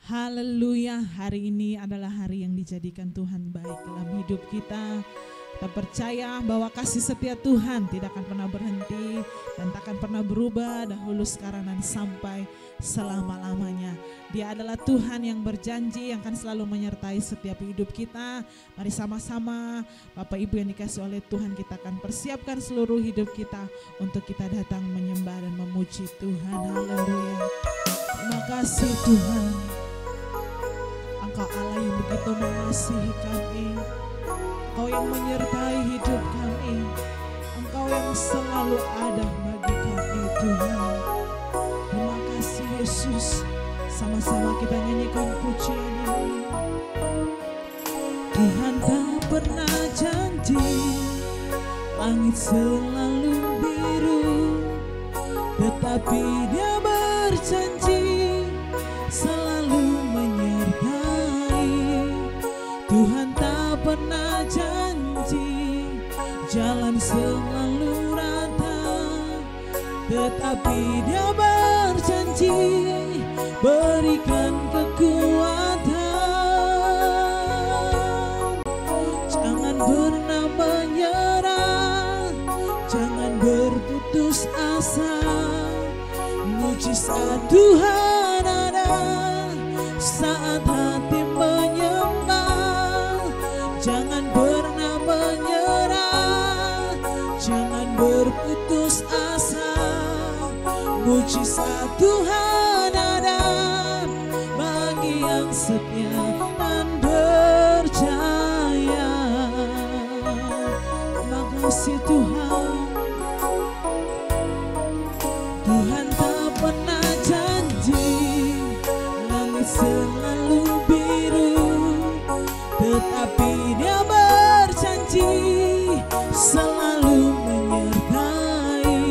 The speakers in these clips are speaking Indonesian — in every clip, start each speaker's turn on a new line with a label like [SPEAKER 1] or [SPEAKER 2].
[SPEAKER 1] Haleluya, hari ini adalah hari yang dijadikan Tuhan baik dalam hidup kita. Kita percaya bahwa kasih setia Tuhan tidak akan pernah berhenti dan tak akan pernah berubah dahulu, sekarang, dan sampai selama-lamanya. Dia adalah Tuhan yang berjanji yang akan selalu menyertai setiap hidup kita. Mari sama-sama Bapak Ibu yang dikasih oleh Tuhan, kita akan persiapkan seluruh hidup kita untuk kita datang menyembah dan memuji Tuhan. Haleluya. Terima kasih Tuhan. Engkau Allah yang begitu mengasihi kami. Engkau yang menyertai hidup kami. Engkau yang selalu ada bagi kami Tuhan. Terima kasih Yesus. Sama-sama kita nyanyikan pujian ini. Tuhan tak pernah janji langit selalu biru, tetapi Dia berjanji selalu menyertai. Tuhan tak pernah janji jalan selalu rata, tetapi Dia berjanji berikan kekuatan. Jangan pernah menyerah, jangan berputus asa. Mujizat Tuhan ada saat hati menyembah. Jangan pernah menyerah, jangan berputus asa. Mujizat Tuhan ada bagi yang setia dan percaya. Terima kasih Tuhan. Tuhan tak pernah janji langit selalu biru, tetapi Dia berjanji selalu menyertai.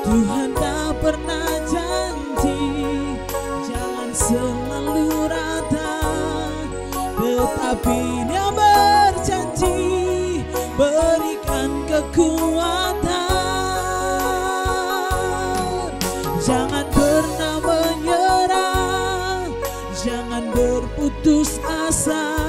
[SPEAKER 1] Tuhan tak pernah janji jalan selalu rata, tetapi Dia berjanji berikan kekuatan. Jangan pernah menyerah, jangan berputus asa.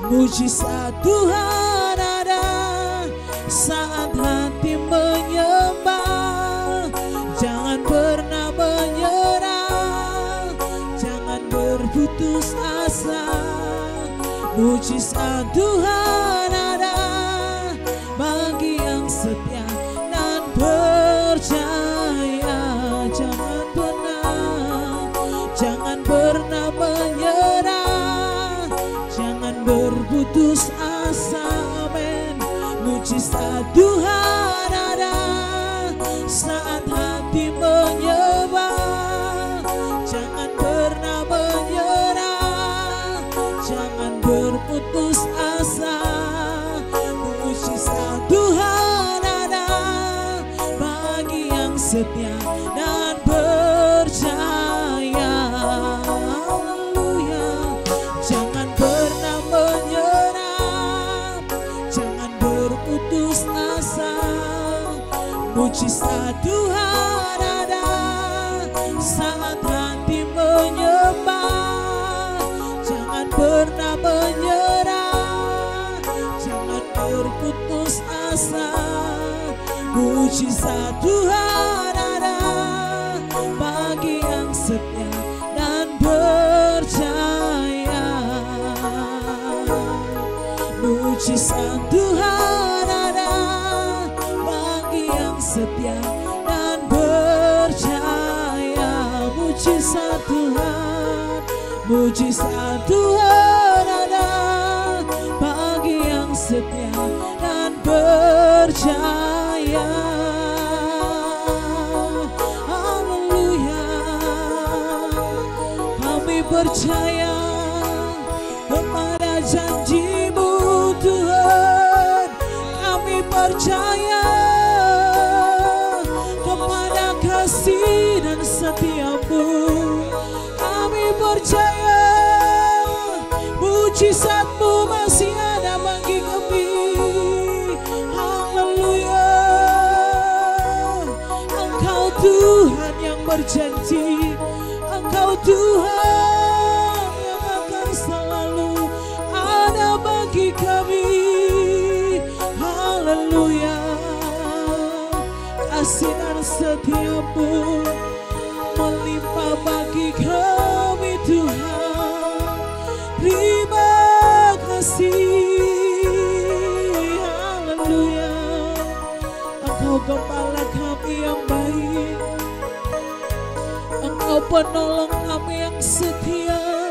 [SPEAKER 1] Mujizat Tuhan ada saat hati menyembah. Jangan pernah menyerah, jangan berputus asa. Mujizat Tuhan ada bagi yang setia dan percaya. Jangan pernah menyerah, jangan berputus asa. Amin. Mujizat Tuhan ada saat hati menyembah. Jangan pernah menyerah, jangan berputus asa. Mujizat Tuhan ada bagi yang setia dan percaya. Haleluya. Jangan pernah menyerah, jangan berputus asa. Mujizat Tuhan ada saat hati menyembah. Jangan pernah menyerah, jangan berputus asa. Mujizat Tuhan ada bagi yang setia dan percaya. Mujizat Tuhan ada bagi yang setia dan percaya. Mujizat Tuhan, mujizat Tuhan ada bagi yang setia dan percaya. Percaya kepada janji-Mu Tuhan. Kami percaya kepada kasih dan setia-Mu. Kami percaya mujizat-Mu masih ada bagi kami. Haleluya. Engkau Tuhan yang berjanji, Engkau Tuhan setiamu melimpah bagi kami Tuhan. Terima kasih, haleluya. Engkau gembala kami yang baik, Engkau penolong kami yang setia,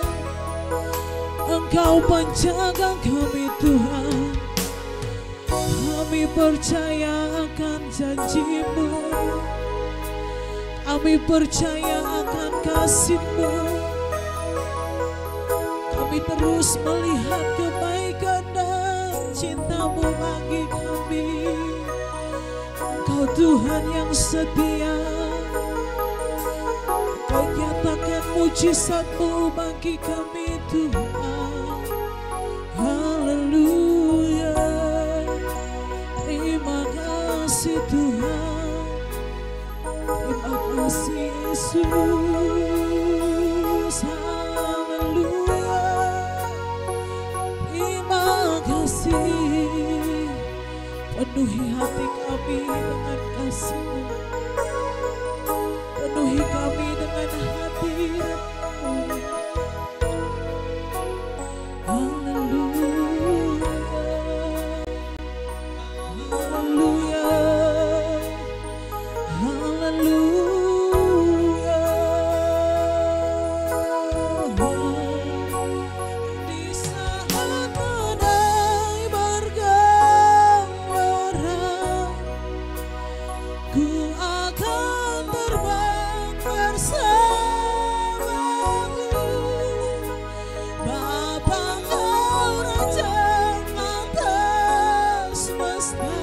[SPEAKER 1] Engkau penjaga kami Tuhan. Kami percaya akan janji-Mu, kami percaya akan kasih-Mu. Kami terus melihat kebaikan dan cinta-Mu bagi kami. Engkau Tuhan yang setia, Engkau nyatakan mujizat-Mu bagi kami Tuhan. Haleluya. Terima kasih Tuhan, terima kasih Yesus. Haleluya. Terima kasih, penuhi hati kami dengan kasih-Mu, penuhi kami dengan hadirat-Mu. Haleluya, haleluya, haleluya. Di saat badai bergelora, ku akan terbang bersamamu. Bapa Engkau Raja atas semesta,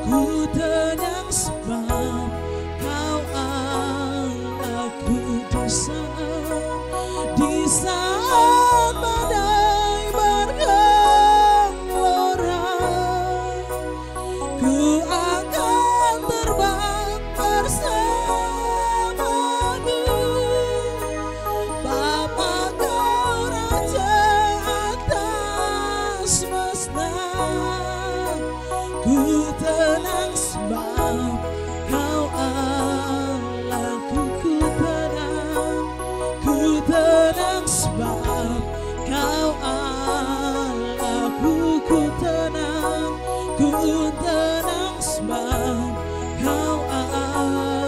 [SPEAKER 1] ku tenang sebab Kau Allah kudus. Di saat badai bergelora, ku akan terbang bersamamu. Bapa Kau Raja atas semesta, ku tenang sebab Kau Allahku. Ku tenang sebab Kau Allahku. Ku tenang sebab Kau Allahku.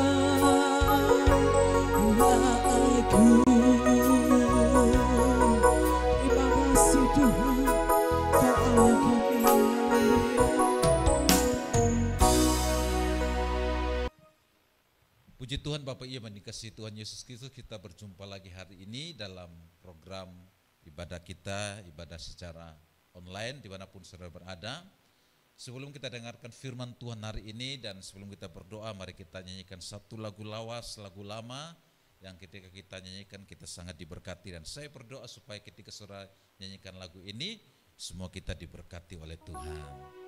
[SPEAKER 1] Terima kasih Tuhan, Kau Allah kami.
[SPEAKER 2] Puji Tuhan Bapak Ibu yang dikasihi Tuhan Yesus Kristus, kita berjumpa lagi hari ini dalam program ibadah kita, ibadah secara online dimanapun saudara berada. Sebelum kita dengarkan firman Tuhan hari ini dan sebelum kita berdoa, mari kita nyanyikan satu lagu lawas, lagu lama yang ketika kita nyanyikan kita sangat diberkati. Dan saya berdoa supaya ketika saudara nyanyikan lagu ini, semua kita diberkati oleh Tuhan.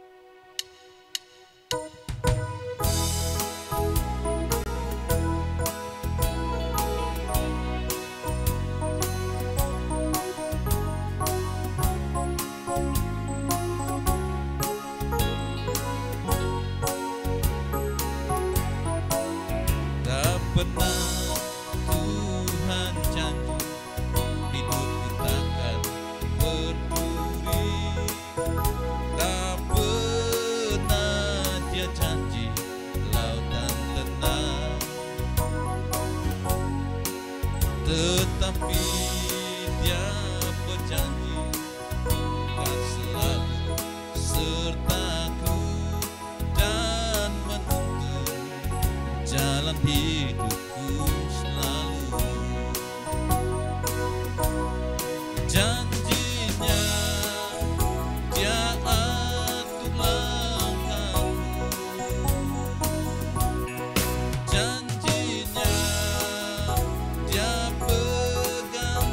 [SPEAKER 3] Janjinya dia pegang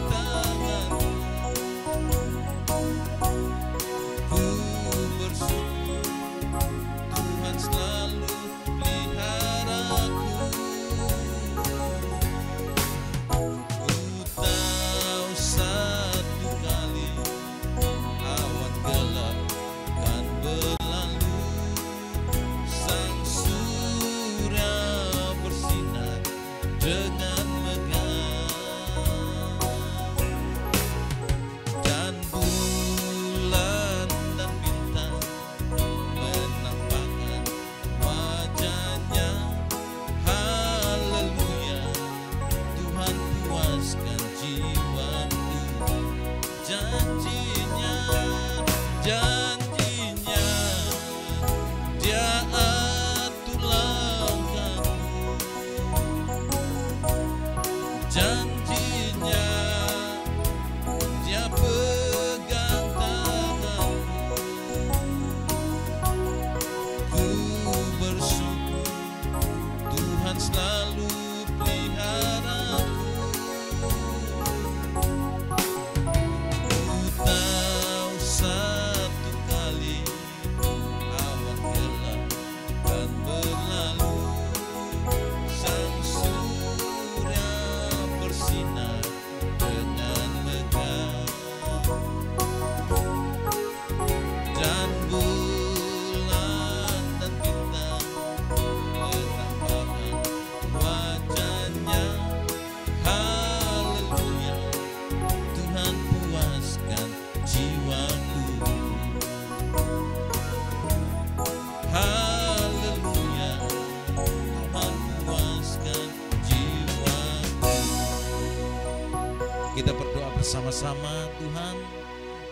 [SPEAKER 2] Kita berdoa bersama-sama. Tuhan,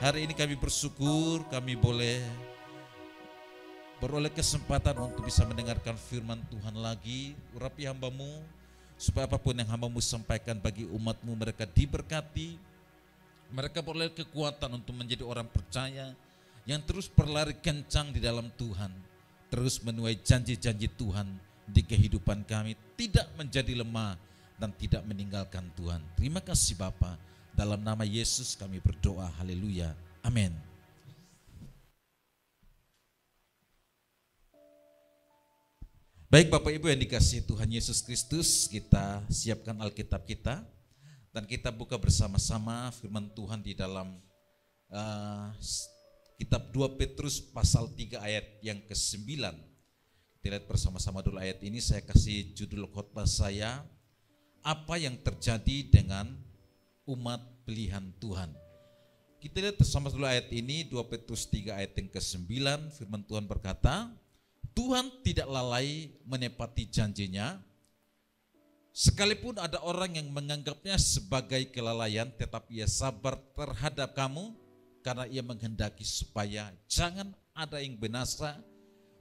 [SPEAKER 2] hari ini kami bersyukur kami boleh beroleh kesempatan untuk bisa mendengarkan firman Tuhan lagi. Urapi hamba-Mu, supaya apapun yang hamba-Mu sampaikan bagi umat-Mu, mereka diberkati, mereka beroleh kekuatan untuk menjadi orang percaya yang terus berlari kencang di dalam Tuhan, terus menuai janji-janji Tuhan di kehidupan kami, tidak menjadi lemah dan tidak meninggalkan Tuhan. Terima kasih Bapa, dalam nama Yesus kami berdoa, haleluya, amin. Baik Bapak Ibu yang dikasihi Tuhan Yesus Kristus, kita siapkan Alkitab kita dan kita buka bersama-sama firman Tuhan di dalam kitab 2 Petrus pasal 3 ayat yang ke-9. Kita lihat bersama-sama dulu ayat ini, saya kasih judul khotbah saya, apa yang terjadi dengan umat pilihan Tuhan. Kita lihat bersama dulu ayat ini, 2 Petrus 3 ayat yang ke-9, firman Tuhan berkata, Tuhan tidak lalai menepati janjinya, sekalipun ada orang yang menganggapnya sebagai kelalaian, tetapi ia sabar terhadap kamu, karena ia menghendaki supaya jangan ada yang binasa,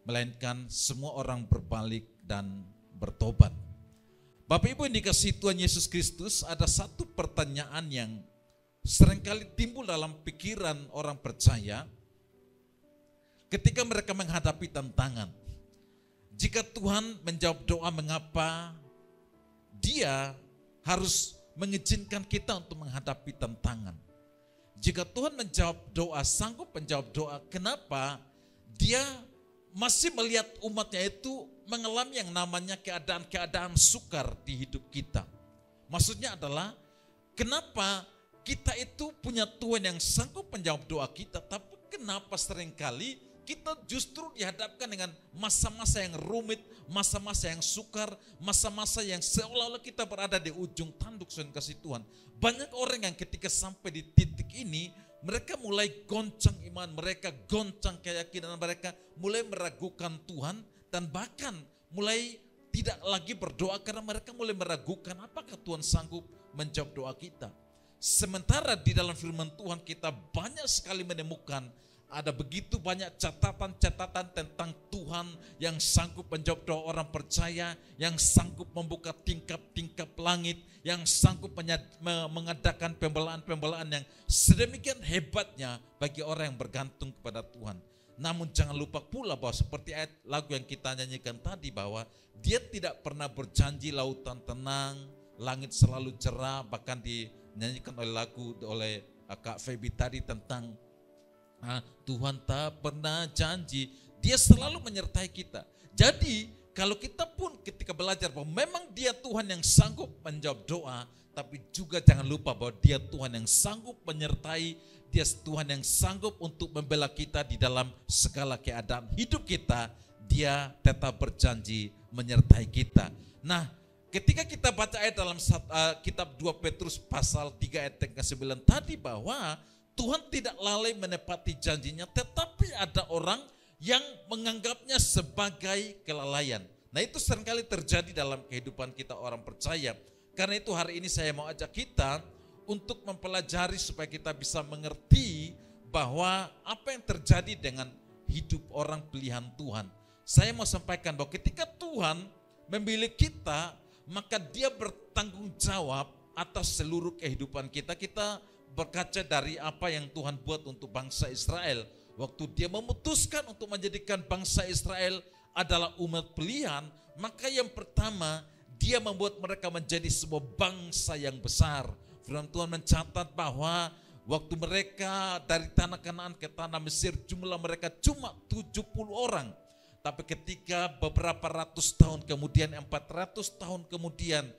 [SPEAKER 2] melainkan semua orang berbalik dan bertobat. Bapak Ibu yang dikasihi Tuhan Yesus Kristus, ada satu pertanyaan yang seringkali timbul dalam pikiran orang percaya ketika mereka menghadapi tantangan. Jika Tuhan menjawab doa, mengapa Dia harus mengizinkan kita untuk menghadapi tantangan? Jika Tuhan menjawab doa, sanggup menjawab doa, kenapa Dia masih melihat umatnya itu mengalami yang namanya keadaan-keadaan sukar di hidup kita? Maksudnya adalah, kenapa kita itu punya Tuhan yang sanggup menjawab doa kita, tapi kenapa seringkali kita justru dihadapkan dengan masa-masa yang rumit, masa-masa yang sukar, masa-masa yang seolah-olah kita berada di ujung tanduk Tuhan kasih Tuhan. Banyak orang yang ketika sampai di titik ini, mereka mulai goncang iman mereka, goncang keyakinan mereka, mulai meragukan Tuhan, dan bahkan mulai tidak lagi berdoa karena mereka mulai meragukan apakah Tuhan sanggup menjawab doa kita. Sementara di dalam firman Tuhan kita banyak sekali menemukan ada begitu banyak catatan-catatan tentang Tuhan yang sanggup menjawab doa orang percaya, yang sanggup membuka tingkap-tingkap langit, yang sanggup mengadakan pembelaan-pembelaan yang sedemikian hebatnya bagi orang yang bergantung kepada Tuhan. Namun jangan lupa pula bahwa seperti ayat lagu yang kita nyanyikan tadi, bahwa Dia tidak pernah berjanji lautan tenang, langit selalu cerah, bahkan dinyanyikan oleh lagu oleh Kak Feby tadi tentang Tuhan tak pernah janji, Dia selalu menyertai kita. Jadi kalau kita pun ketika belajar bahwa memang Dia Tuhan yang sanggup menjawab doa, tapi juga jangan lupa bahwa Dia Tuhan yang sanggup menyertai, Dia Tuhan yang sanggup untuk membela kita di dalam segala keadaan hidup kita. Dia tetap berjanji menyertai kita. Nah, ketika kita baca ayat dalam kitab 2 Petrus pasal 3 ayat yang ke-9 tadi, bahwa Tuhan tidak lalai menepati janjinya, tetapi ada orang yang menganggapnya sebagai kelalaian. Nah, itu seringkali terjadi dalam kehidupan kita orang percaya. Karena itu hari ini saya mau ajak kita untuk mempelajari supaya kita bisa mengerti bahwa apa yang terjadi dengan hidup orang pilihan Tuhan. Saya mau sampaikan bahwa ketika Tuhan memilih kita, maka Dia bertanggung jawab atas seluruh kehidupan kita. Kita berkaca dari apa yang Tuhan buat untuk bangsa Israel. Waktu Dia memutuskan untuk menjadikan bangsa Israel adalah umat pilihan, maka yang pertama Dia membuat mereka menjadi sebuah bangsa yang besar. Firman Tuhan mencatat bahwa waktu mereka dari tanah Kanaan ke tanah Mesir, jumlah mereka cuma 70 orang. Tapi ketika beberapa ratus tahun kemudian, 400 tahun kemudian,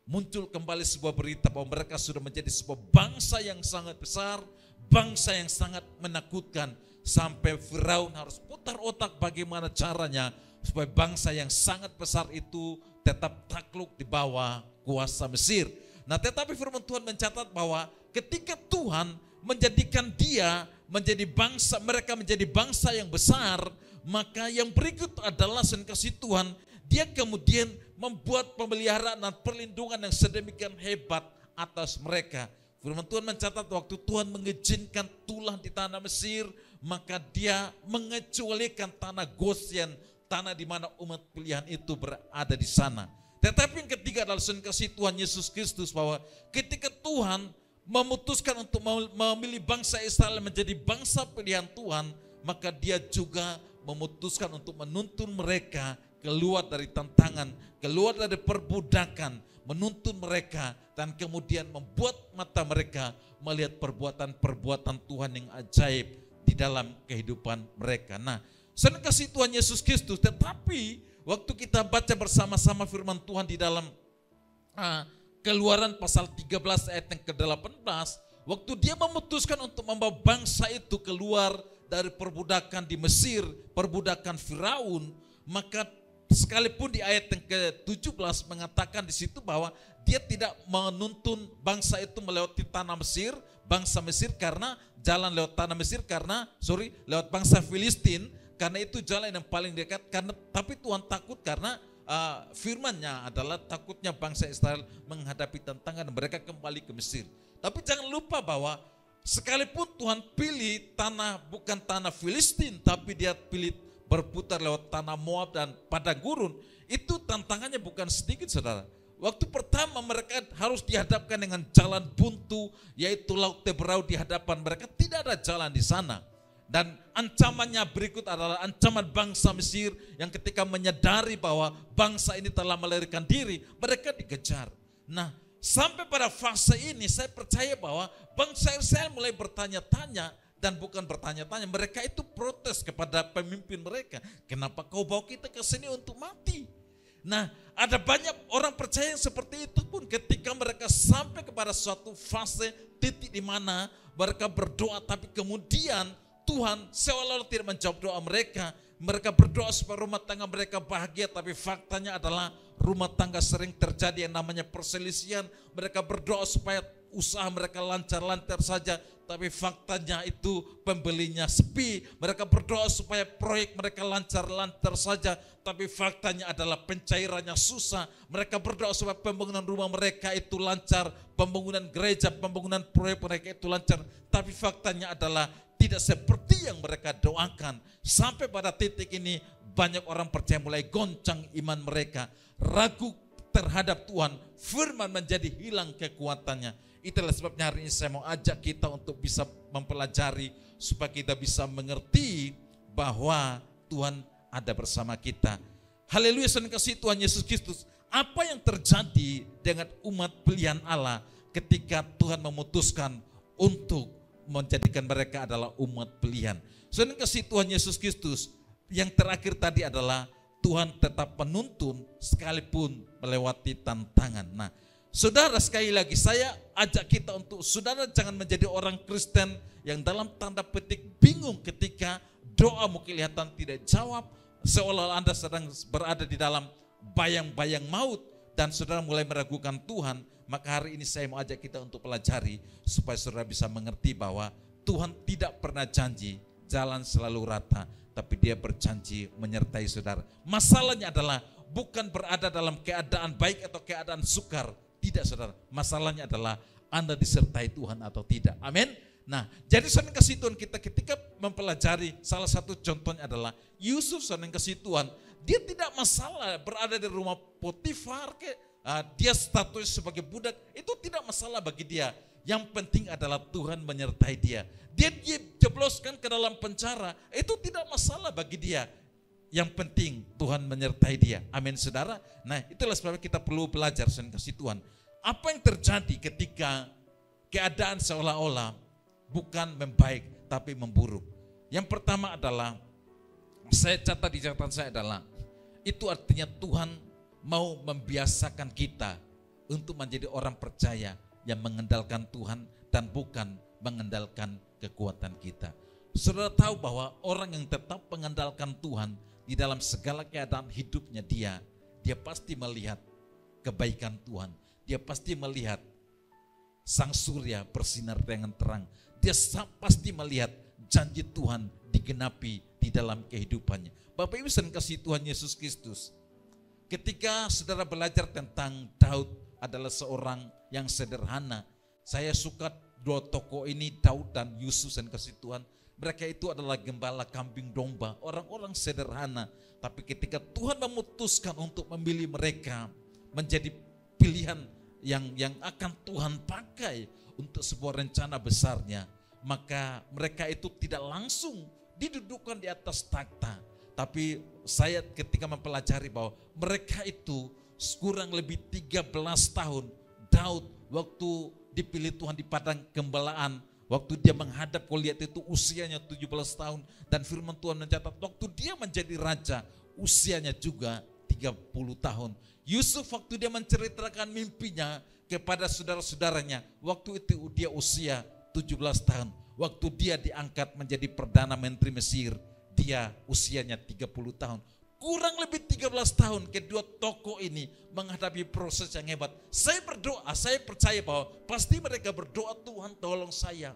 [SPEAKER 2] muncul kembali sebuah berita bahwa mereka sudah menjadi sebuah bangsa yang sangat besar, bangsa yang sangat menakutkan, sampai Firaun harus putar otak bagaimana caranya supaya bangsa yang sangat besar itu tetap takluk di bawah kuasa Mesir. Nah, tetapi firman Tuhan mencatat bahwa ketika Tuhan menjadikan dia menjadi bangsa, mereka menjadi bangsa yang besar, maka yang berikut adalah kasih Tuhan, Dia kemudian membuat pemeliharaan dan perlindungan yang sedemikian hebat atas mereka. Firman Tuhan mencatat waktu Tuhan mengizinkan tulah di tanah Mesir, maka dia mengecualikan tanah Goshen, tanah di mana umat pilihan itu berada di sana. Tetapi yang ketiga adalah kasih Tuhan Yesus Kristus, bahwa ketika Tuhan memutuskan untuk memilih bangsa Israel menjadi bangsa pilihan Tuhan, maka dia juga memutuskan untuk menuntun mereka keluar dari tantangan, keluar dari perbudakan, menuntun mereka dan kemudian membuat mata mereka melihat perbuatan-perbuatan Tuhan yang ajaib di dalam kehidupan mereka. Nah, saya kasih Tuhan Yesus Kristus, tetapi waktu kita baca bersama-sama firman Tuhan di dalam Keluaran pasal 13 ayat yang ke-18, waktu dia memutuskan untuk membawa bangsa itu keluar dari perbudakan di Mesir, perbudakan Firaun, maka sekalipun di ayat yang ke-17 mengatakan di situ bahwa dia tidak menuntun bangsa itu melewati tanah Mesir, bangsa Mesir karena jalan lewat tanah Mesir lewat bangsa Filistin, karena itu jalan yang paling dekat, tapi Tuhan takut karena firman-Nya adalah takutnya bangsa Israel menghadapi tantangan mereka kembali ke Mesir. Tapi jangan lupa bahwa sekalipun Tuhan pilih tanah bukan tanah Filistin, tapi dia pilih berputar lewat tanah Moab dan padang gurun, itu tantangannya bukan sedikit, saudara. Waktu pertama mereka harus dihadapkan dengan jalan buntu, yaitu Laut Teberau di hadapan mereka, tidak ada jalan di sana. Dan ancamannya berikut adalah ancaman bangsa Mesir yang ketika menyadari bahwa bangsa ini telah melarikan diri, mereka dikejar. Nah, sampai pada fase ini saya percaya bahwa bangsa Israel mulai bertanya-tanya, dan bukan bertanya-tanya, mereka itu protes kepada pemimpin mereka. Kenapa kau bawa kita ke sini untuk mati? Nah, ada banyak orang percaya yang seperti itu pun ketika mereka sampai kepada suatu fase titik di mana mereka berdoa, tapi kemudian Tuhan seolah-olah tidak menjawab doa mereka. Mereka berdoa supaya rumah tangga mereka bahagia, tapi faktanya adalah rumah tangga sering terjadi yang namanya perselisihan. Mereka berdoa supaya usaha mereka lancar-lancar saja, tapi faktanya itu pembelinya sepi. Mereka berdoa supaya proyek mereka lancar-lancar saja, tapi faktanya adalah pencairannya susah. Mereka berdoa supaya pembangunan rumah mereka itu lancar, pembangunan gereja, pembangunan proyek mereka itu lancar, tapi faktanya adalah tidak seperti yang mereka doakan. Sampai pada titik ini banyak orang percaya mulai goncang iman mereka, ragu terhadap Tuhan, firman menjadi hilang kekuatannya. Itulah sebabnya hari ini saya mau ajak kita untuk bisa mempelajari supaya kita bisa mengerti bahwa Tuhan ada bersama kita. Haleluya, saya kasih Tuhan Yesus Kristus. Apa yang terjadi dengan umat pilihan Allah ketika Tuhan memutuskan untuk menjadikan mereka adalah umat pilihan? Saya kasih Tuhan Yesus Kristus. Yang terakhir tadi adalah Tuhan tetap menuntun sekalipun melewati tantangan. Nah, saudara, sekali lagi saya ajak kita untuk saudara jangan menjadi orang Kristen yang dalam tanda petik bingung ketika doamu kelihatan tidak jawab, seolah Anda sedang berada di dalam bayang-bayang maut dan saudara mulai meragukan Tuhan. Maka hari ini saya mau ajak kita untuk pelajari supaya saudara bisa mengerti bahwa Tuhan tidak pernah janji jalan selalu rata, tapi Dia berjanji menyertai saudara. Masalahnya adalah bukan berada dalam keadaan baik atau keadaan sukar. Tidak, saudara. Masalahnya adalah Anda disertai Tuhan atau tidak. Amin. Nah, jadi saudara kasih Tuhan, kita ketika mempelajari salah satu contohnya adalah Yusuf, saudara kasih Tuhan. Dia tidak masalah berada di rumah Potifar, dia status sebagai budak, itu tidak masalah bagi dia. Yang penting adalah Tuhan menyertai dia. Dia dijebloskan ke dalam penjara, itu tidak masalah bagi dia. Yang penting Tuhan menyertai dia. Amin, saudara. Nah, itulah sebabnya kita perlu belajar dan kasih Tuhan. Apa yang terjadi ketika keadaan seolah-olah bukan membaik tapi memburuk? Yang pertama adalah, saya catat di catatan saya adalah, itu artinya Tuhan mau membiasakan kita untuk menjadi orang percaya yang mengandalkan Tuhan dan bukan mengandalkan kekuatan kita. Saudara tahu bahwa orang yang tetap mengandalkan Tuhan di dalam segala keadaan hidupnya, dia pasti melihat kebaikan Tuhan. Dia pasti melihat sang surya bersinar dengan terang. Dia pasti melihat janji Tuhan digenapi di dalam kehidupannya. Bapak Ibu dan kasih Tuhan Yesus Kristus, ketika saudara belajar tentang Daud adalah seorang yang sederhana, Saya suka dua tokoh ini, Daud dan Yusuf, dan kasih Tuhan. Mereka itu adalah gembala kambing domba, orang-orang sederhana. Tapi ketika Tuhan memutuskan untuk memilih mereka menjadi pilihan yang akan Tuhan pakai untuk sebuah rencana besarnya, maka mereka itu tidak langsung didudukkan di atas takhta. Tapi saya ketika mempelajari bahwa mereka itu kurang lebih 13 tahun, Daud waktu dipilih Tuhan di padang gembalaan, waktu dia menghadap Goliat itu usianya 17 tahun. Dan firman Tuhan mencatat waktu dia menjadi raja usianya juga 30 tahun. Yusuf waktu dia menceritakan mimpinya kepada saudara-saudaranya, waktu itu dia usia 17 tahun. Waktu dia diangkat menjadi Perdana Menteri Mesir, dia usianya 30 tahun. Kurang lebih 13 tahun kedua tokoh ini menghadapi proses yang hebat. Saya berdoa, saya percaya bahwa pasti mereka berdoa, Tuhan tolong saya.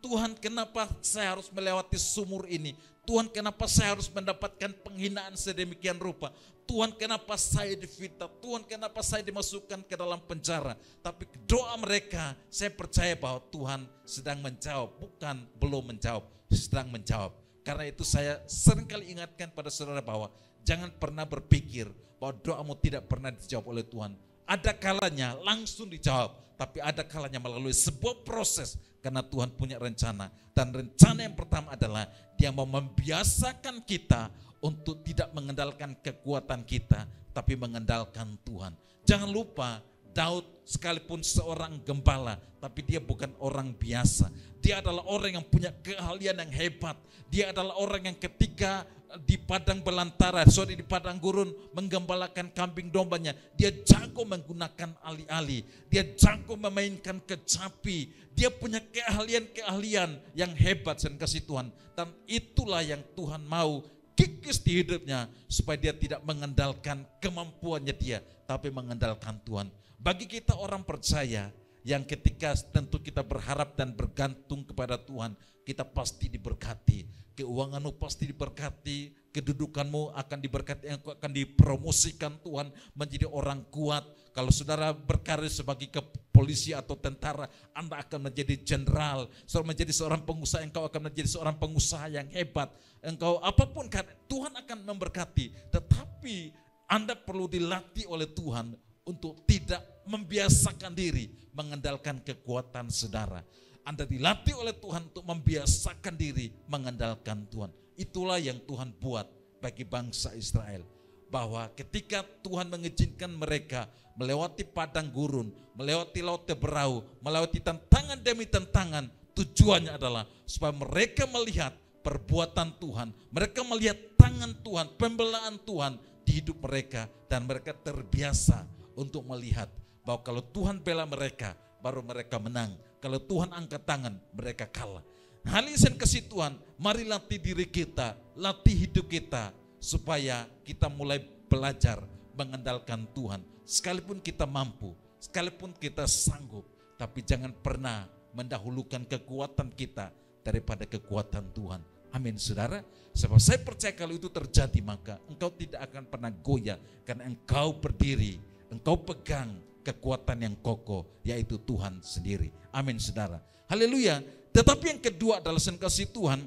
[SPEAKER 2] Tuhan kenapa saya harus melewati sumur ini? Tuhan kenapa saya harus mendapatkan penghinaan sedemikian rupa? Tuhan kenapa saya difitnah? Tuhan kenapa saya dimasukkan ke dalam penjara? Tapi doa mereka, saya percaya bahwa Tuhan sedang menjawab, bukan belum menjawab, sedang menjawab. Karena itu saya seringkali ingatkan pada saudara bahwa jangan pernah berpikir bahwa doamu tidak pernah dijawab oleh Tuhan. Ada kalanya langsung dijawab, tapi ada kalanya melalui sebuah proses karena Tuhan punya rencana. Dan rencana yang pertama adalah Dia mau membiasakan kita untuk tidak mengandalkan kekuatan kita, tapi mengandalkan Tuhan. Jangan lupa, Daud sekalipun seorang gembala, tapi dia bukan orang biasa. Dia adalah orang yang punya keahlian yang hebat. Dia adalah orang yang ketika di padang belantara, di padang gurun menggembalakan kambing dombanya, dia jago menggunakan alih-alih, dia jago memainkan kecapi, dia punya keahlian-keahlian yang hebat dan kasih Tuhan. Dan itulah yang Tuhan mau kikis di hidupnya, supaya dia tidak mengandalkan kemampuannya dia, tapi mengandalkan Tuhan. Bagi kita orang percaya, yang ketika tentu kita berharap dan bergantung kepada Tuhan, kita pasti diberkati. Keuanganmu pasti diberkati, kedudukanmu akan diberkati, engkau akan dipromosikan Tuhan menjadi orang kuat. Kalau saudara berkarir sebagai polisi atau tentara, Anda akan menjadi jenderal. Saudara menjadi seorang pengusaha, engkau akan menjadi seorang pengusaha yang hebat. Engkau apapun, Tuhan akan memberkati. Tetapi Anda perlu dilatih oleh Tuhan untuk tidak membiasakan diri mengandalkan kekuatan saudara. Anda dilatih oleh Tuhan untuk membiasakan diri mengandalkan Tuhan. Itulah yang Tuhan buat bagi bangsa Israel. Bahwa ketika Tuhan mengizinkan mereka melewati padang gurun, melewati laut berau, melewati tantangan demi tantangan, tujuannya adalah supaya mereka melihat perbuatan Tuhan. Mereka melihat tangan Tuhan, pembelaan Tuhan di hidup mereka. Dan mereka terbiasa untuk melihat bahwa kalau Tuhan bela mereka, baru mereka menang. Kalau Tuhan angkat tangan, mereka kalah. Hal ini saya kasih Tuhan, mari latih diri kita, latih hidup kita, supaya kita mulai belajar mengandalkan Tuhan. Sekalipun kita mampu, sekalipun kita sanggup, tapi jangan pernah mendahulukan kekuatan kita daripada kekuatan Tuhan. Amin saudara. Sebab saya percaya kalau itu terjadi, maka engkau tidak akan pernah goyah, karena engkau berdiri, engkau pegang kekuatan yang kokoh, yaitu Tuhan sendiri. Amin saudara. Haleluya. Tetapi yang kedua adalah kasih Tuhan.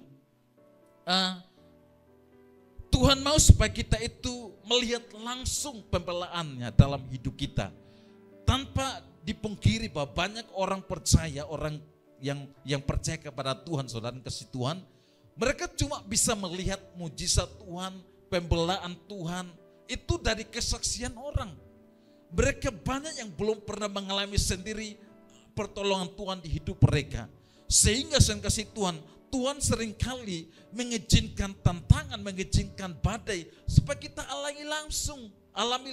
[SPEAKER 2] Tuhan mau supaya kita itu melihat langsung pembelaannya dalam hidup kita. Tanpa dipungkiri bahwa banyak orang percaya, orang yang percaya kepada Tuhan, saudara kasih Tuhan, mereka cuma bisa melihat mujizat Tuhan, pembelaan Tuhan, itu dari kesaksian orang. Mereka banyak yang belum pernah mengalami sendiri pertolongan Tuhan di hidup mereka. Sehingga saya kasih Tuhan, Tuhan seringkali mengizinkan tantangan, mengizinkan badai, supaya kita alami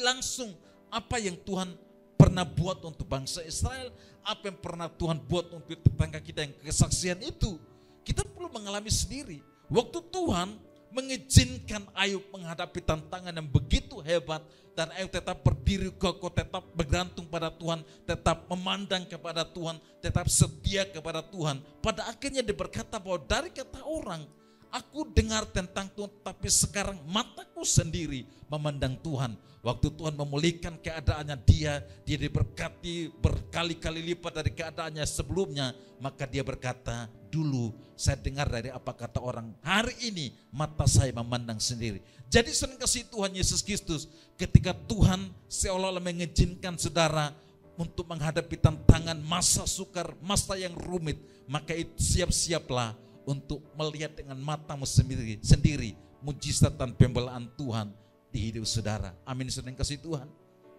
[SPEAKER 2] langsung apa yang Tuhan pernah buat untuk bangsa Israel, apa yang pernah Tuhan buat untuk tetangga kita yang kesaksian itu. Kita perlu mengalami sendiri. Waktu Tuhan mengizinkan Ayub menghadapi tantangan yang begitu hebat, dan Ayub tetap berdiri kokoh, tetap bergantung pada Tuhan, tetap memandang kepada Tuhan, tetap setia kepada Tuhan. Pada akhirnya dia berkata bahwa dari kata orang, Aku dengar tentang Tuhan, tapi sekarang mataku sendiri memandang Tuhan. Waktu Tuhan memulihkan keadaannya dia diberkati berkali-kali lipat dari keadaannya sebelumnya. Maka dia berkata, dulu saya dengar dari apa kata orang, hari ini mata saya memandang sendiri. Jadi sering kasih Tuhan Yesus Kristus, ketika Tuhan seolah-olah mengizinkan saudara untuk menghadapi tantangan masa sukar, masa yang rumit, maka itu siap-siaplah untuk melihat dengan matamu sendiri mujizat dan pembelaan Tuhan di hidup saudara. Amin, saudara yang kasih Tuhan.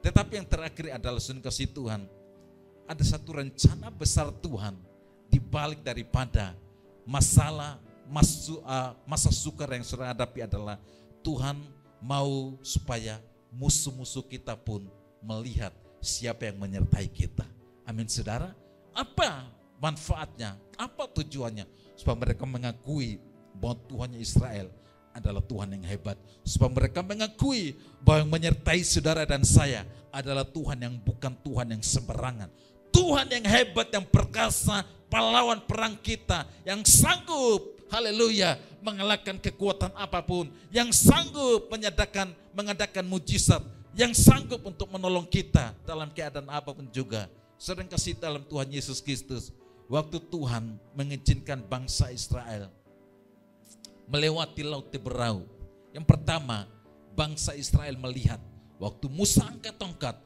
[SPEAKER 2] Tetapi yang terakhir adalah saudara kasih Tuhan, ada satu rencana besar Tuhan di balik daripada masalah masa sukar yang saudara hadapi adalah Tuhan mau supaya musuh-musuh kita pun melihat siapa yang menyertai kita. Amin, saudara. Apa manfaatnya? Apa tujuannya? Supaya mereka mengakui bahwa Tuhan Israel adalah Tuhan yang hebat. Supaya mereka mengakui bahwa yang menyertai saudara dan saya adalah Tuhan yang bukan Tuhan yang sembarangan. Tuhan yang hebat, yang perkasa, pahlawan perang kita, yang sanggup, haleluya, mengalahkan kekuatan apapun, yang sanggup mengadakan mujizat, yang sanggup untuk menolong kita dalam keadaan apapun juga. Sering kasih dalam Tuhan Yesus Kristus, waktu Tuhan mengizinkan bangsa Israel melewati Laut Teberau. Yang pertama, bangsa Israel melihat waktu Musa angkat tongkat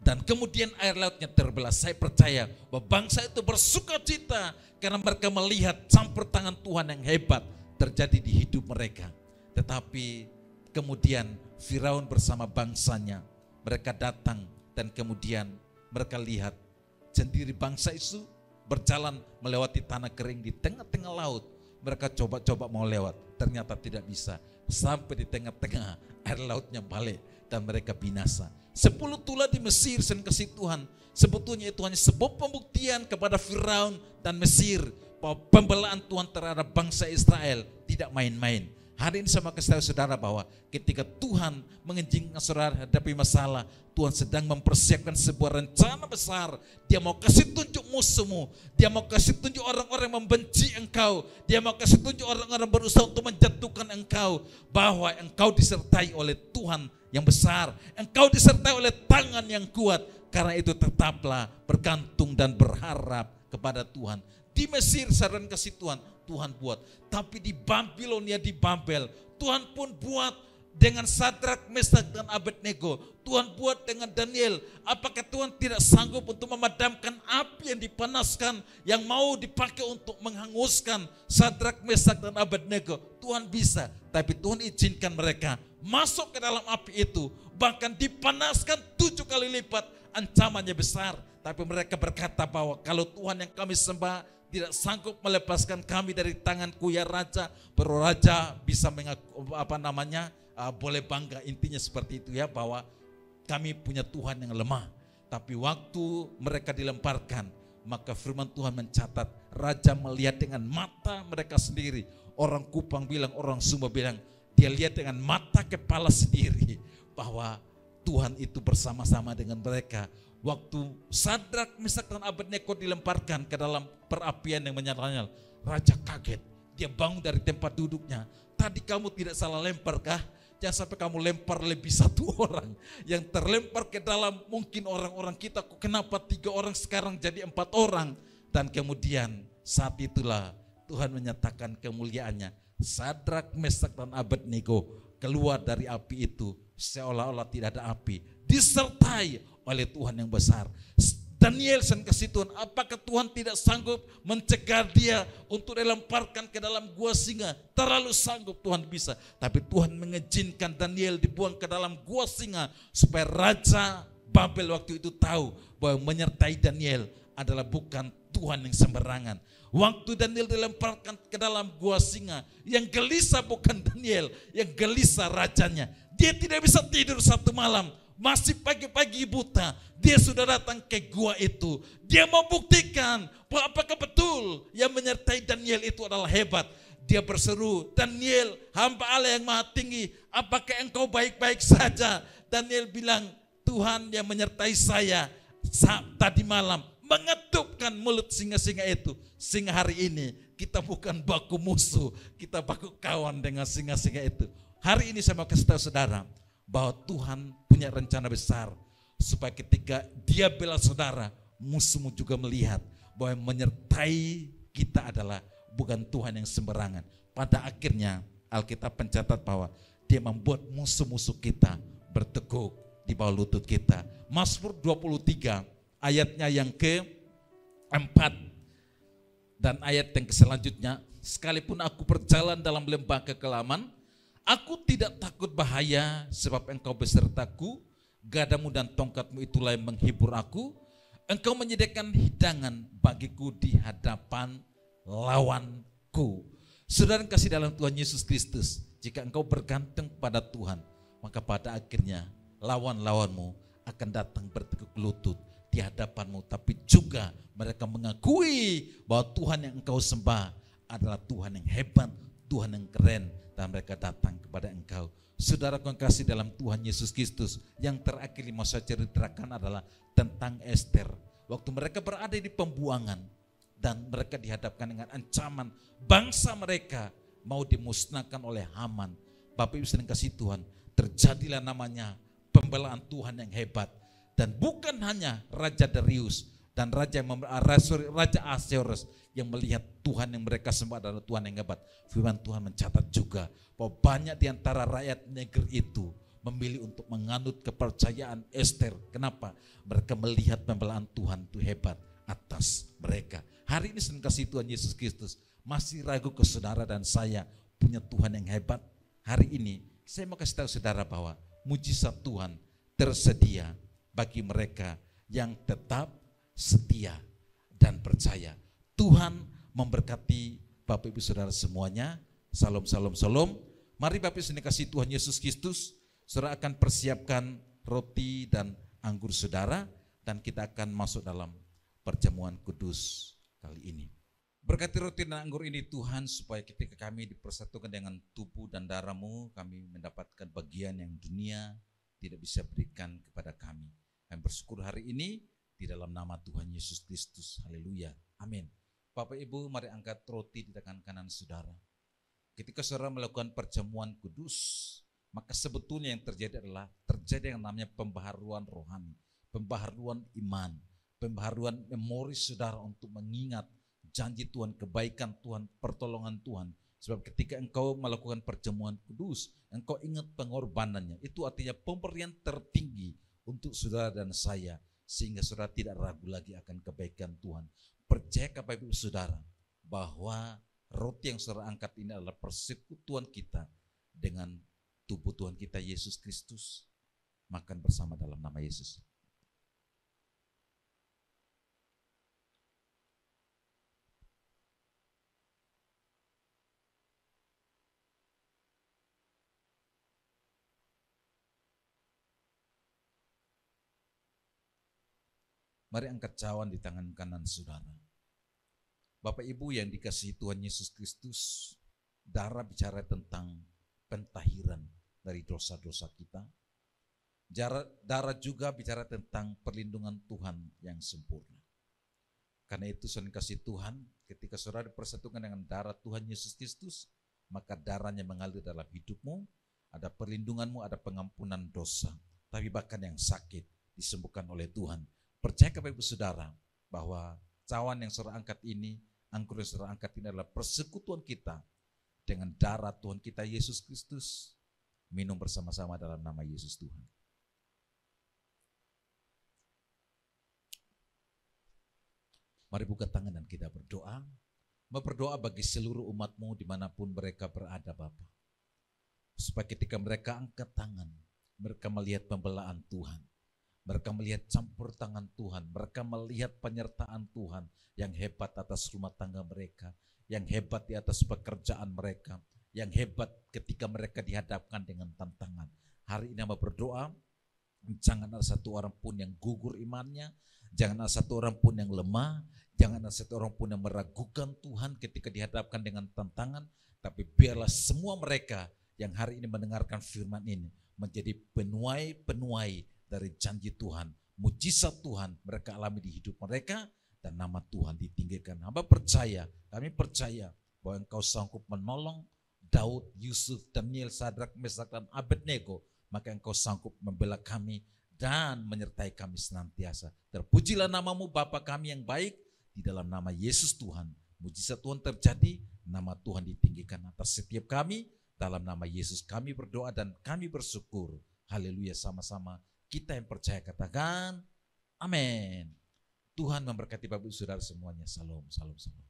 [SPEAKER 2] dan kemudian air lautnya terbelah. Saya percaya bahwa bangsa itu bersuka cita karena mereka melihat campur tangan Tuhan yang hebat terjadi di hidup mereka. Tetapi kemudian Firaun bersama bangsanya, mereka datang dan kemudian mereka lihat sendiri bangsa itu berjalan melewati tanah kering di tengah-tengah laut. Mereka coba-coba mau lewat, ternyata tidak bisa. Sampai di tengah-tengah air lautnya balik dan mereka binasa. 10 tulah di Mesir, sen kasih Tuhan. Sebetulnya itu hanya sebuah pembuktian kepada Firaun dan Mesir bahwa pembelaan Tuhan terhadap bangsa Israel tidak main-main. Hari ini sama kasih tahu saudara bahwa ketika Tuhan mengizinkan saudara hadapi masalah, Tuhan sedang mempersiapkan sebuah rencana besar. Dia mau kasih tunjuk musuhmu, dia mau kasih tunjuk orang-orang yang membenci engkau, dia mau kasih tunjuk orang-orang berusaha untuk menjatuhkan engkau, bahwa engkau disertai oleh Tuhan yang besar, engkau disertai oleh tangan yang kuat. Karena itu tetaplah bergantung dan berharap kepada Tuhan. Di Mesir saran kasih Tuhan buat. Tapi di Babilonia, di Babel, Tuhan pun buat dengan Sadrak, Mesak dan Abednego. Tuhan buat dengan Daniel. Apakah Tuhan tidak sanggup untuk memadamkan api yang dipanaskan, yang mau dipakai untuk menghanguskan Sadrak, Mesak dan Abednego? Tuhan bisa, tapi Tuhan izinkan mereka masuk ke dalam api itu, bahkan dipanaskan 7 kali lipat, ancamannya besar. Tapi mereka berkata bahwa kalau Tuhan yang kami sembah tidak sanggup melepaskan kami dari tanganku ya Raja, baru Raja bisa boleh bangga. Intinya seperti itu ya, bahwa kami punya Tuhan yang lemah. Tapi waktu mereka dilemparkan, maka firman Tuhan mencatat, Raja melihat dengan mata mereka sendiri. Orang Kupang bilang, orang Sumba bilang, dia lihat dengan mata kepala sendiri bahwa Tuhan itu bersama-sama dengan mereka. Waktu Sadrak, Mesak dan Abednego dilemparkan ke dalam perapian yang menyala-nyala, Raja kaget. Dia bangun dari tempat duduknya. Tadi kamu tidak salah lempar kah? Jangan sampai kamu lempar lebih 1 orang. Yang terlempar ke dalam mungkin orang-orang kita, kenapa 3 orang sekarang jadi 4 orang? Dan kemudian saat itulah Tuhan menyatakan kemuliaannya. Sadrak, Mesak dan Abednego keluar dari api itu seolah-olah tidak ada api, disertai oleh Tuhan yang besar. Daniel sen kasih Tuhan, apakah Tuhan tidak sanggup mencegah dia untuk dilemparkan ke dalam gua singa? Terlalu sanggup Tuhan bisa. Tapi Tuhan mengizinkan Daniel dibuang ke dalam gua singa supaya Raja Babel waktu itu tahu bahwa menyertai Daniel adalah bukan Tuhan yang sembarangan. Waktu Daniel dilemparkan ke dalam gua singa, yang gelisah bukan Daniel, yang gelisah rajanya. Dia tidak bisa tidur 1 malam. Masih pagi-pagi buta, dia sudah datang ke gua itu. Dia mau buktikan bahwa apakah betul yang menyertai Daniel itu adalah hebat. Dia berseru, Daniel, hamba Allah yang maha tinggi, apakah engkau baik-baik saja? Daniel bilang, Tuhan yang menyertai saya tadi malam mengetupkan mulut singa-singa itu. Sehingga hari ini kita bukan baku musuh, kita baku kawan dengan singa-singa itu. Hari ini saya mau kasih tahu saudara bahwa Tuhan punya rencana besar supaya ketika Dia bela saudara, musuhmu juga melihat bahwa yang menyertai kita adalah bukan Tuhan yang sembarangan. Pada akhirnya Alkitab mencatat bahwa Dia membuat musuh-musuh kita bertekuk di bawah lutut kita. Mazmur 23 ayatnya yang ke-4 dan ayat yang selanjutnya, sekalipun aku berjalan dalam lembah kekelaman, aku tidak takut bahaya sebab Engkau besertaku, gadamu dan tongkatmu itulah yang menghibur aku. Engkau menyediakan hidangan bagiku di hadapan lawanku. Saudara kasih dalam Tuhan Yesus Kristus, jika engkau bergantung pada Tuhan, maka pada akhirnya lawan-lawanmu akan datang bertekuk lutut di hadapanmu. Tapi juga mereka mengakui bahwa Tuhan yang engkau sembah adalah Tuhan yang hebat, Tuhan yang keren, dan mereka datang kepada engkau. Saudara yang kasih dalam Tuhan Yesus Kristus, yang terakhir yang mau saya ceritakan adalah tentang Ester. Waktu mereka berada di pembuangan dan mereka dihadapkan dengan ancaman bangsa mereka mau dimusnahkan oleh Haman. Bapak Ibu sedang kasih Tuhan, terjadilah namanya pembelaan Tuhan yang hebat. Dan bukan hanya Raja Darius dan Raja Ahasuerus yang melihat Tuhan yang mereka sembah adalah Tuhan yang hebat. Firman Tuhan mencatat juga bahwa banyak di antara rakyat negeri itu memilih untuk menganut kepercayaan Ester. Kenapa? Mereka melihat pembelaan Tuhan itu hebat atas mereka. Hari ini sedang kasih Tuhan Yesus Kristus, masih ragu ke saudara dan saya punya Tuhan yang hebat? Hari ini saya mau kasih tahu saudara bahwa mujizat Tuhan tersedia bagi mereka yang tetap setia dan percaya. Tuhan memberkati Bapak Ibu saudara semuanya. Salam, salam, salam. Mari Bapak Ibu kasih Tuhan Yesus Kristus. Saudara akan persiapkan roti dan anggur saudara, dan kita akan masuk dalam perjamuan kudus kali ini. Berkati roti dan anggur ini Tuhan, supaya ketika kami dipersatukan dengan tubuh dan darah-Mu, kami mendapatkan bagian yang dunia tidak bisa berikan kepada kami. Kami bersyukur hari ini di dalam nama Tuhan Yesus Kristus. Haleluya. Amin. Bapak Ibu, mari angkat roti di tangan kanan saudara. Ketika saudara melakukan perjamuan kudus, maka sebetulnya yang terjadi adalah terjadi yang namanya pembaharuan rohani, pembaharuan iman, pembaharuan memori saudara untuk mengingat janji Tuhan, kebaikan Tuhan, pertolongan Tuhan. Sebab ketika engkau melakukan perjamuan kudus, engkau ingat pengorbanannya. Itu artinya pemberian tertinggi untuk saudara dan saya, sehingga saudara tidak ragu lagi akan kebaikan Tuhan. Percaya Bapak Ibu saudara bahwa roti yang saudara angkat ini adalah persekutuan kita dengan tubuh Tuhan kita Yesus Kristus. Makan bersama dalam nama Yesus. Mari angkat cawan di tangan kanan saudara. Bapak Ibu yang dikasihi Tuhan Yesus Kristus, darah bicara tentang pentahiran dari dosa-dosa kita. Darah juga bicara tentang perlindungan Tuhan yang sempurna. Karena itu saudara kasih Tuhan, ketika saudara dipersatukan dengan darah Tuhan Yesus Kristus, maka darahnya mengalir dalam hidupmu, ada perlindunganmu, ada pengampunan dosa. Tapi bahkan yang sakit disembuhkan oleh Tuhan. Percaya Bapak Ibu saudara bahwa cawan yang saudara angkat ini, anggur yang saudara angkat ini adalah persekutuan kita dengan darah Tuhan kita Yesus Kristus. Minum bersama-sama dalam nama Yesus Tuhan. Mari buka tangan dan kita berdoa. Berdoa bagi seluruh umat-Mu dimanapun mereka berada Bapa. Supaya ketika mereka angkat tangan, mereka melihat pembelaan Tuhan. Mereka melihat campur tangan Tuhan, mereka melihat penyertaan Tuhan yang hebat atas rumah tangga mereka, yang hebat di atas pekerjaan mereka, yang hebat ketika mereka dihadapkan dengan tantangan. Hari ini hamba berdoa, jangan ada satu orang pun yang gugur imannya, jangan ada satu orang pun yang lemah, jangan ada satu orang pun yang meragukan Tuhan ketika dihadapkan dengan tantangan, tapi biarlah semua mereka yang hari ini mendengarkan firman ini menjadi penuai-penuai dari janji Tuhan, mujizat Tuhan mereka alami di hidup mereka, dan nama Tuhan ditinggikan. Hamba percaya, kami percaya bahwa Engkau sanggup menolong Daud, Yusuf, Daniel, Sadrak, Mesak, dan Abednego. Maka Engkau sanggup membela kami dan menyertai kami senantiasa. Terpujilah namamu Bapa kami yang baik, di dalam nama Yesus Tuhan. Mujizat Tuhan terjadi, nama Tuhan ditinggikan atas setiap kami. Dalam nama Yesus kami berdoa dan kami bersyukur. Haleluya, sama-sama kita yang percaya katakan amin. Tuhan memberkati Bapak Ibu Saudara semuanya. Salam, salam, salam.